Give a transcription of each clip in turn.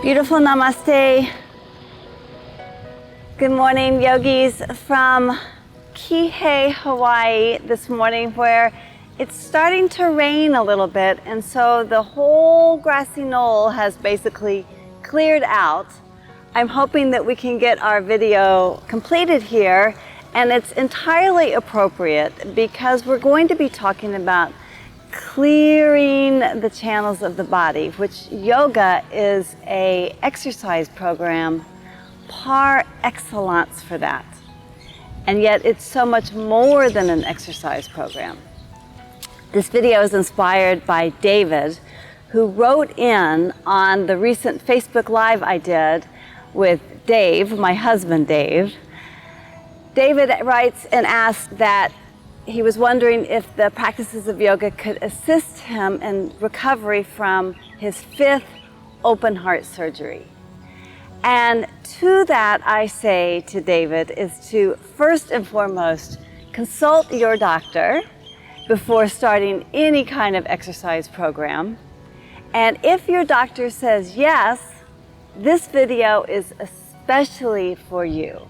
Beautiful namaste. Good morning, yogis, from Kihei, Hawaii this morning, where it's starting to rain a little bit, and so the whole grassy knoll has basically cleared out. I'm hoping that we can get our video completed here, and it's entirely appropriate because we're going to be talking about clearing the channels of the body, which yoga is an exercise program par excellence for that. And yet it's so much more than an exercise program. This video is inspired by David, who wrote in on the recent Facebook Live I did with Dave, my husband Dave. David writes and asks that he was wondering if the practices of yoga could assist him in recovery from his 5th open heart surgery. And to that I say to David is to first and foremost consult your doctor before starting any kind of exercise program. And if your doctor says yes, this video is especially for you.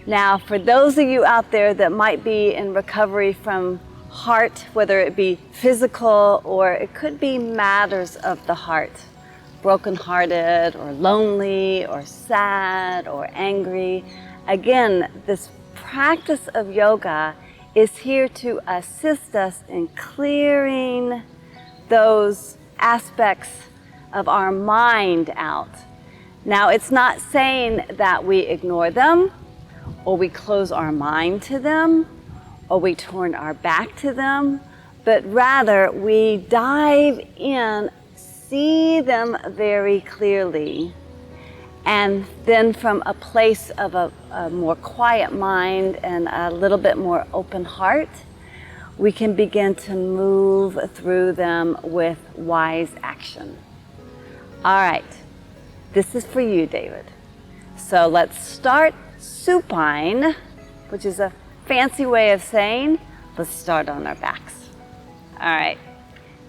Now, for those of you out there that might be in recovery from heart, whether it be physical or it could be matters of the heart, brokenhearted or lonely or sad or angry, again, this practice of yoga is here to assist us in clearing those aspects of our mind out. Now, it's not saying that we ignore them, or we close our mind to them, or we turn our back to them, but rather we dive in, see them very clearly, and then from a place of a more quiet mind and a little bit more open heart, we can begin to move through them with wise action. All right, this is for you, David. So let's start supine, which is a fancy way of saying, let's start on our backs. All right.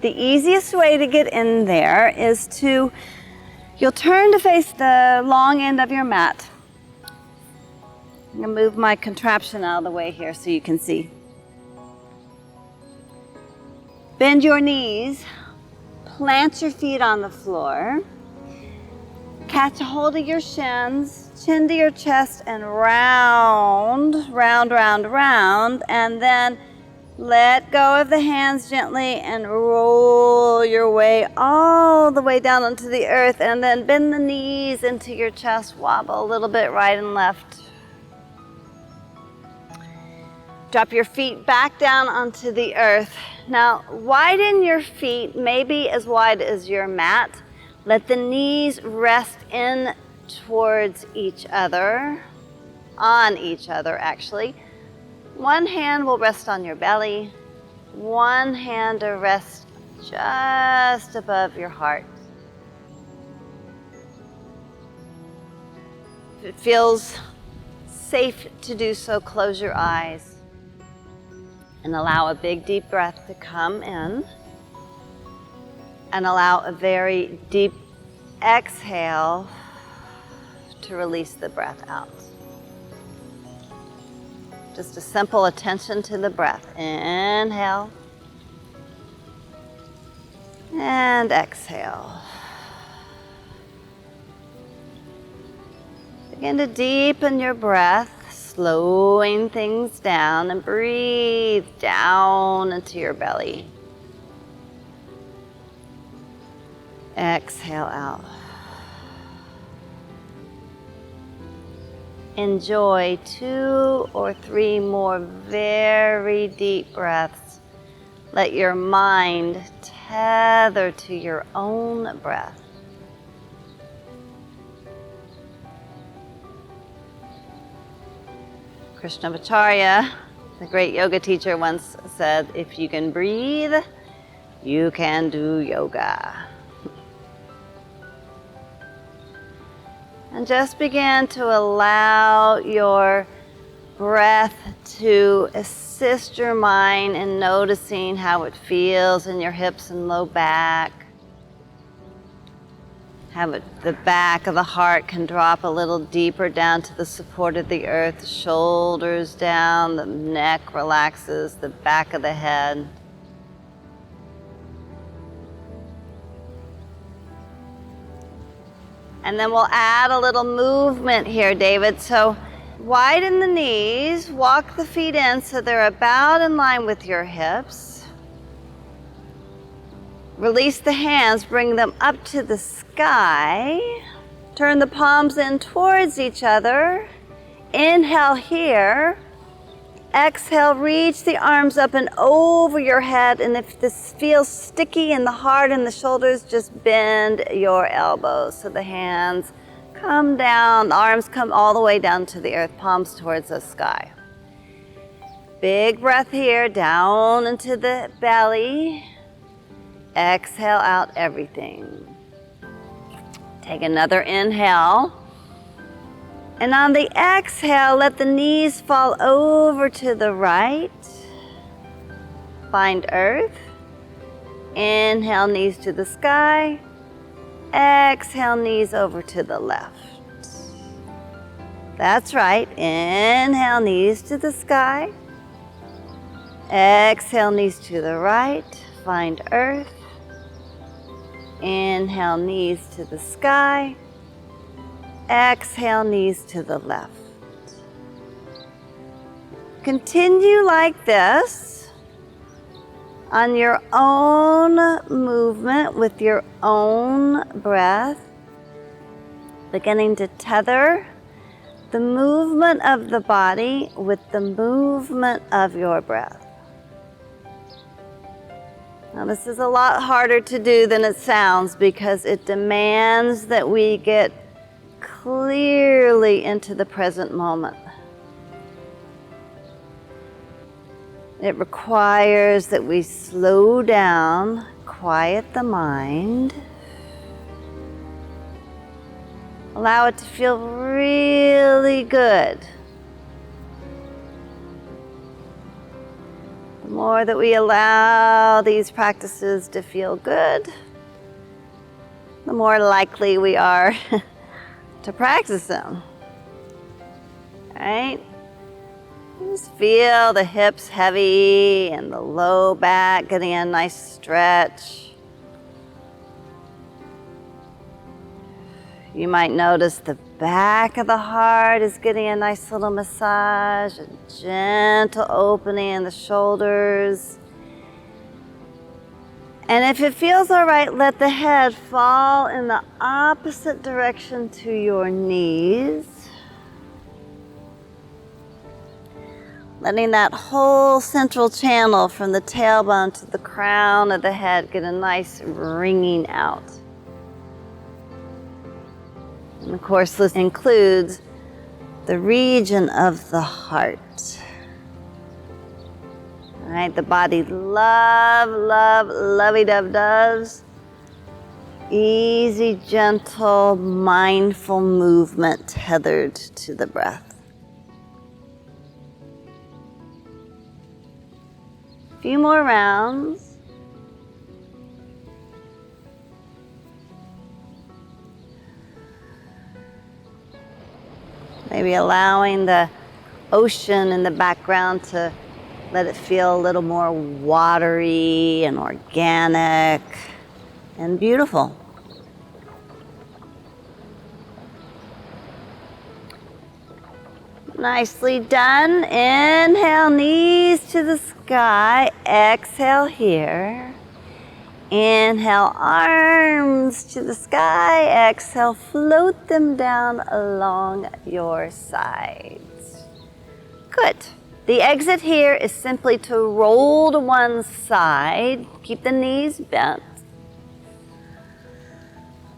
The easiest way to get in there is you'll turn to face the long end of your mat. I'm gonna move my contraption out of the way here so you can see. Bend your knees, plant your feet on the floor, catch a hold of your shins, chin to your chest, and round, and then let go of the hands gently and roll your way all the way down onto the earth, and then bend the knees into your chest, wobble a little bit right and left. Drop your feet back down onto the earth. Now, widen your feet, maybe as wide as your mat. Let the knees rest in towards each other, on each other actually. One hand will rest on your belly. One hand will rest just above your heart. If it feels safe to do so, close your eyes and allow a big deep breath to come in, and allow a very deep exhale to release the breath out. Just a simple attention to the breath. Inhale and exhale. Begin to deepen your breath, slowing things down, and breathe down into your belly. Exhale out. Enjoy 2 or 3 more very deep breaths. Let your mind tether to your own breath. Krishnamacharya, the great yoga teacher, once said, if you can breathe, you can do yoga. And just begin to allow your breath to assist your mind in noticing how it feels in your hips and low back. The back of the heart can drop a little deeper down to the support of the earth, shoulders down, the neck relaxes, the back of the head. And then we'll add a little movement here, David. So widen the knees, walk the feet in so they're about in line with your hips. Release the hands, bring them up to the sky. Turn the palms in towards each other. Inhale here. Exhale, reach the arms up and over your head. And if this feels sticky in the heart and the shoulders, just bend your elbows so the hands come down, the arms come all the way down to the earth, palms towards the sky. Big breath here, down into the belly. Exhale out everything. Take another inhale. And on the exhale, let the knees fall over to the right. Find earth. Inhale, knees to the sky. Exhale, knees over to the left. That's right. Inhale, knees to the sky. Exhale, knees to the right. Find earth. Inhale, knees to the sky. Exhale, knees to the left. Continue like this on your own movement with your own breath, beginning to tether the movement of the body with the movement of your breath. Now, this is a lot harder to do than it sounds because it demands that we get clearly into the present moment. It requires that we slow down, quiet the mind, allow it to feel really good. The more that we allow these practices to feel good, the more likely we are to practice them. All right? Just feel the hips heavy and the low back getting a nice stretch. You might notice the back of the heart is getting a nice little massage, a gentle opening in the shoulders. And if it feels all right, let the head fall in the opposite direction to your knees. Letting that whole central channel from the tailbone to the crown of the head get a nice ringing out. And of course, this includes the region of the heart. All right, the body lovey-dove-doves. Easy, gentle, mindful movement tethered to the breath. A few more rounds. Maybe allowing the ocean in the background to let it feel a little more watery and organic and beautiful. Nicely done. Inhale, knees to the sky. Exhale here. Inhale, arms to the sky. Exhale, float them down along your sides. Good. The exit here is simply to roll to one side. Keep the knees bent.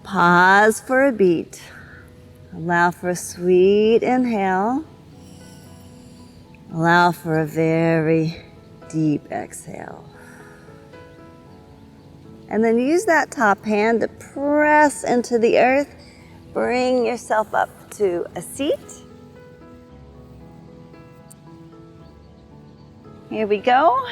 Pause for a beat. Allow for a sweet inhale. Allow for a very deep exhale. And then use that top hand to press into the earth. Bring yourself up to a seat. Here we go.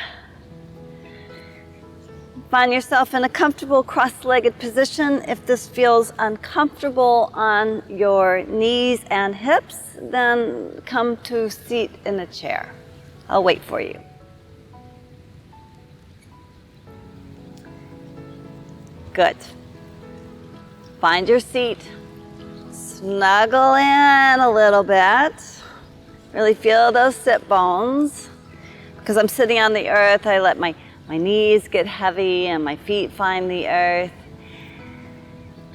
Find yourself in a comfortable cross-legged position. If this feels uncomfortable on your knees and hips, then come to seat in a chair. I'll wait for you. Good. Find your seat. Snuggle in a little bit. Really feel those sit bones. Because I'm sitting on the earth, I let my knees get heavy and my feet find the earth.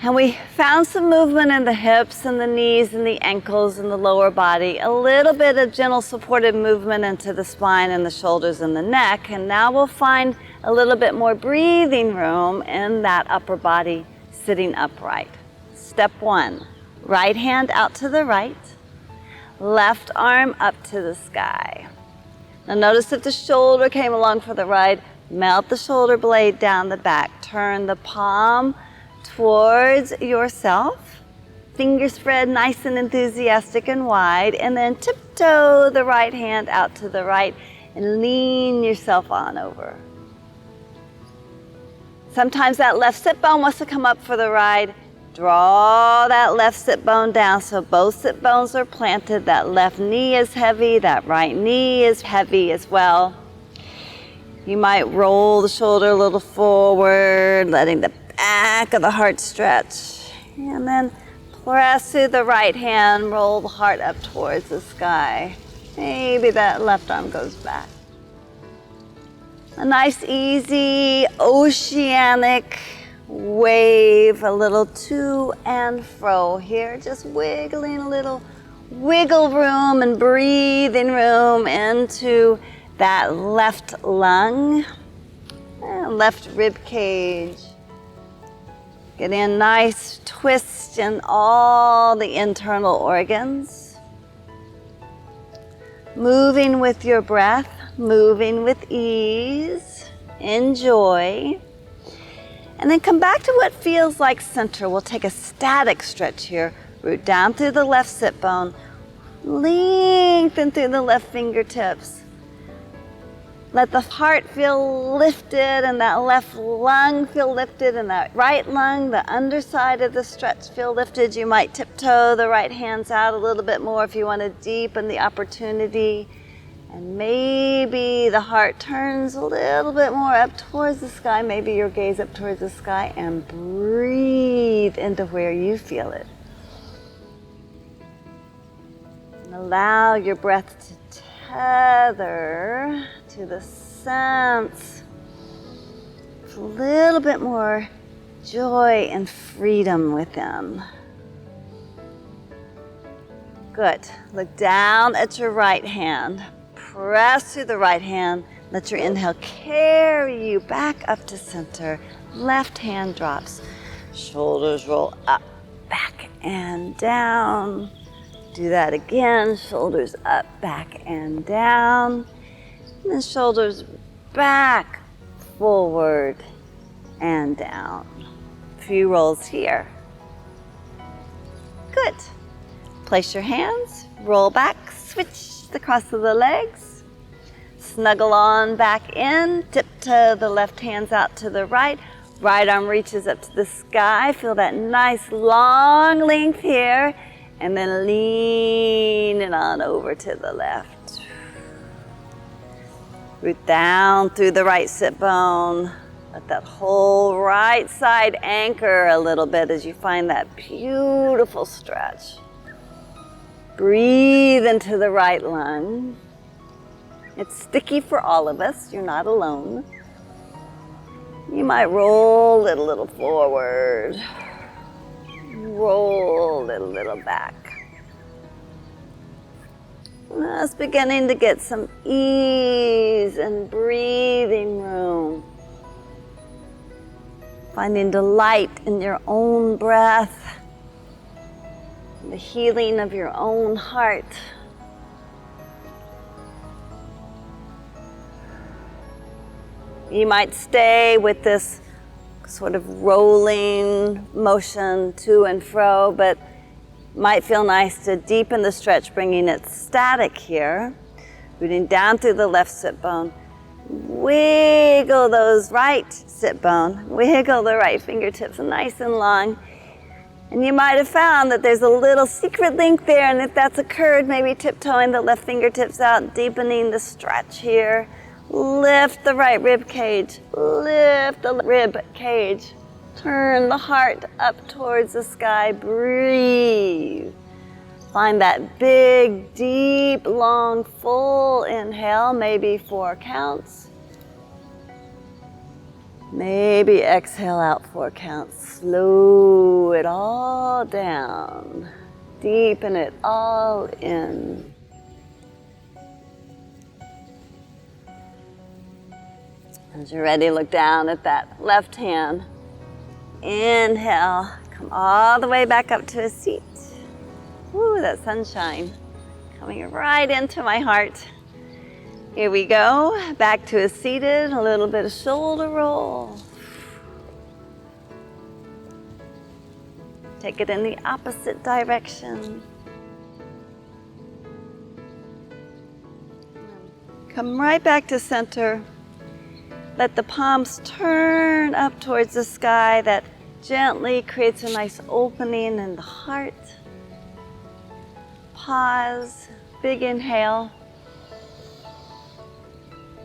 And we found some movement in the hips and the knees and the ankles and the lower body. A little bit of gentle supported movement into the spine and the shoulders and the neck. And now we'll find a little bit more breathing room in that upper body sitting upright. Step 1, right hand out to the right, left arm up to the sky. Now notice if the shoulder came along for the ride, melt the shoulder blade down the back. Turn the palm towards yourself. Fingers spread nice and enthusiastic and wide. And then tiptoe the right hand out to the right and lean yourself on over. Sometimes that left sit bone wants to come up for the ride. Draw that left sit bone down so both sit bones are planted. That left knee is heavy. That right knee is heavy as well. You might roll the shoulder a little forward, letting the back of the heart stretch. And then press through the right hand, roll the heart up towards the sky. Maybe that left arm goes back. A nice, easy, oceanic wave, a little to and fro here. Just wiggling a little wiggle room and breathing room into that left lung, and left rib cage. Get in nice twist in all the internal organs. Moving with your breath, moving with ease. Enjoy. And then come back to what feels like center. We'll take a static stretch here. Root down through the left sit bone. Lengthen through the left fingertips. Let the heart feel lifted and that left lung feel lifted and that right lung, the underside of the stretch feel lifted. You might tiptoe the right hands out a little bit more if you want to deepen the opportunity. And maybe the heart turns a little bit more up towards the sky. Maybe your gaze up towards the sky and breathe into where you feel it. And allow your breath to tether to the sense of a little bit more joy and freedom within. Good. Look down at your right hand. Press through the right hand. Let your inhale carry you back up to center. Left hand drops. Shoulders roll up, back, and down. Do that again. Shoulders up, back, and down. And then shoulders back, forward, and down. A few rolls here. Good. Place your hands, roll back, switch the cross of the legs. Snuggle on back in, tiptoe the left hands out to the right. Right arm reaches up to the sky. Feel that nice long length here. And then lean it on over to the left. Root down through the right sit bone. Let that whole right side anchor a little bit as you find that beautiful stretch. Breathe into the right lung. It's sticky for all of us. You're not alone. You might roll it a little forward. Roll it a little back. Just beginning to get some ease and breathing room. Finding delight in your own breath. The healing of your own heart. You might stay with this sort of rolling motion to and fro, but might feel nice to deepen the stretch, bringing it static here. Rooting down through the left sit bone. Wiggle those right sit bone. Wiggle the right fingertips nice and long. And you might have found that there's a little secret link there, and if that's occurred, maybe tiptoeing the left fingertips out, deepening the stretch here. Lift the right rib cage. Lift the rib cage. Turn the heart up towards the sky. Breathe. Find that big, deep, long, full inhale, maybe 4 counts. Maybe exhale out 4 counts. Slow it all down. Deepen it all in. As you're ready, look down at that left hand. Inhale, come all the way back up to a seat. Woo, that sunshine coming right into my heart. Here we go, back to a seated, a little bit of shoulder roll. Take it in the opposite direction. Come right back to center. Let the palms turn up towards the sky. That gently creates a nice opening in the heart. Pause, big inhale,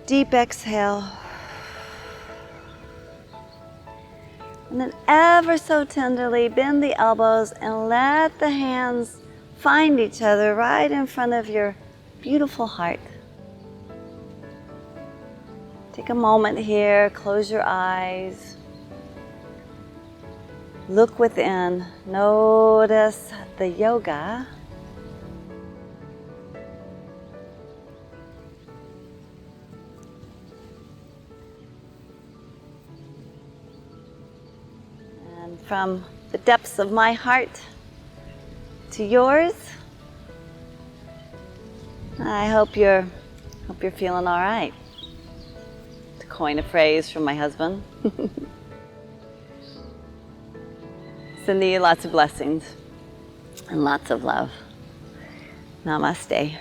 deep exhale. And then ever so tenderly bend the elbows and let the hands find each other right in front of your beautiful heart. Take a moment here, close your eyes. Look within, notice the yoga. And from the depths of my heart to yours, I hope you're feeling all right. To coin a phrase from my husband. Sending you lots of blessings and lots of love. Namaste.